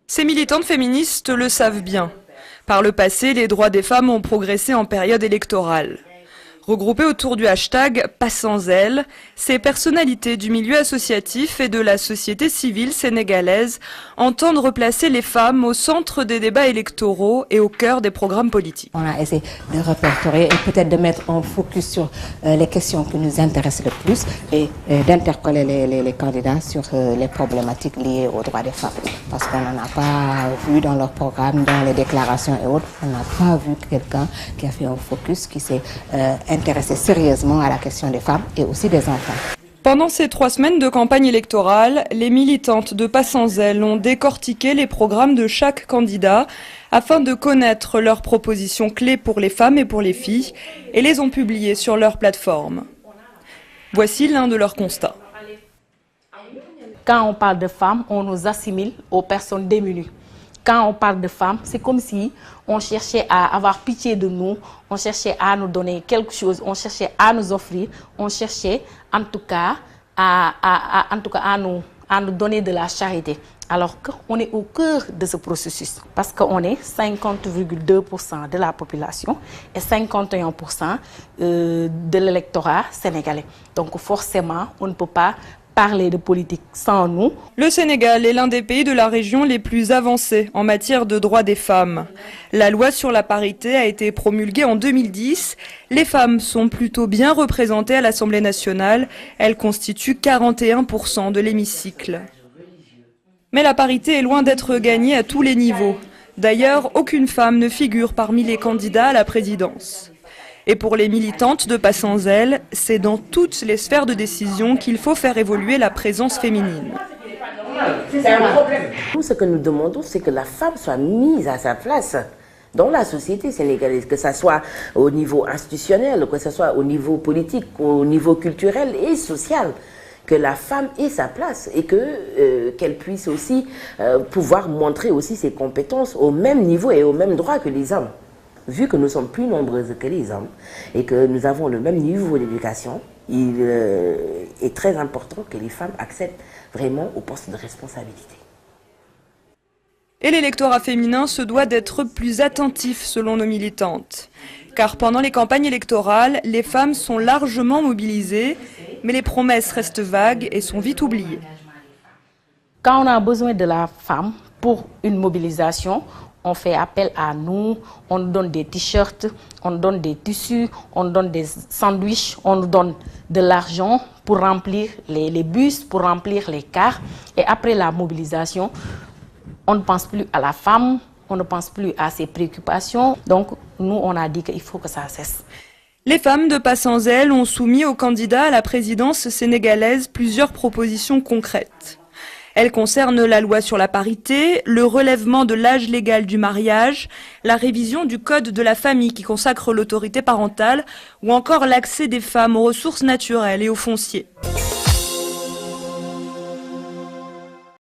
Ces militantes féministes le savent bien. Par le passé, les droits des femmes ont progressé en période électorale. Regroupées autour du hashtag « Pas sans elles », ces personnalités du milieu associatif et de la société civile sénégalaise entendent replacer les femmes au centre des débats électoraux et au cœur des programmes politiques. On a essayé de répertorier et peut-être de mettre un focus sur les questions qui nous intéressent le plus et d'interpeller les candidats sur les problématiques liées aux droits des femmes. Parce qu'on n'en a pas vu dans leur programme, dans les déclarations et autres, on n'a pas vu quelqu'un qui a fait un focus, qui s'est intéressé sérieusement à la question des femmes et aussi des enfants. Pendant ces 3 semaines de campagne électorale, les militantes de Pas sans elles ont décortiqué les programmes de chaque candidat afin de connaître leurs propositions clés pour les femmes et pour les filles et les ont publiées sur leur plateforme. Voici l'un de leurs constats. Quand on parle de femmes, on nous assimile aux personnes démunies. Quand on parle de femmes, c'est comme si on cherchait à avoir pitié de nous, on cherchait à nous donner quelque chose, on cherchait à nous offrir, on cherchait en tout cas à nous donner de la charité. Alors qu'on est au cœur de ce processus, parce qu'on est 50,2% de la population et 51% de l'électorat sénégalais. Donc forcément, on ne peut pas parler de politique sans nous. Le Sénégal est l'un des pays de la région les plus avancés en matière de droits des femmes. La loi sur la parité a été promulguée en 2010. Les femmes sont plutôt bien représentées à l'Assemblée nationale. Elles constituent 41% de l'hémicycle. Mais la parité est loin d'être gagnée à tous les niveaux. D'ailleurs, aucune femme ne figure parmi les candidats à la présidence. Et pour les militantes de Pas sans elles, c'est dans toutes les sphères de décision qu'il faut faire évoluer la présence féminine. Tout ce que nous demandons, c'est que la femme soit mise à sa place dans la société sénégalaise, que ce soit au niveau institutionnel, que ce soit au niveau politique, au niveau culturel et social. Que la femme ait sa place et qu'elle puisse aussi pouvoir montrer aussi ses compétences au même niveau et au même droit que les hommes. Vu que nous sommes plus nombreuses que les hommes et que nous avons le même niveau d'éducation, il est très important que les femmes accèdent vraiment aux postes de responsabilité. Et l'électorat féminin se doit d'être plus attentif selon nos militantes. Car pendant les campagnes électorales, les femmes sont largement mobilisées, mais les promesses restent vagues et sont vite oubliées. Quand on a besoin de la femme pour une mobilisation, on fait appel à nous, on nous donne des t-shirts, on nous donne des tissus, on nous donne des sandwichs, on nous donne de l'argent pour remplir les bus, pour remplir les cars. Et après la mobilisation, on ne pense plus à la femme, on ne pense plus à ses préoccupations. Donc nous, on a dit qu'il faut que ça cesse. Les femmes de Pas sans elles ont soumis aux candidats à la présidence sénégalaise plusieurs propositions concrètes. Elles concernent la loi sur la parité, le relèvement de l'âge légal du mariage, la révision du code de la famille qui consacre l'autorité parentale ou encore l'accès des femmes aux ressources naturelles et au foncier.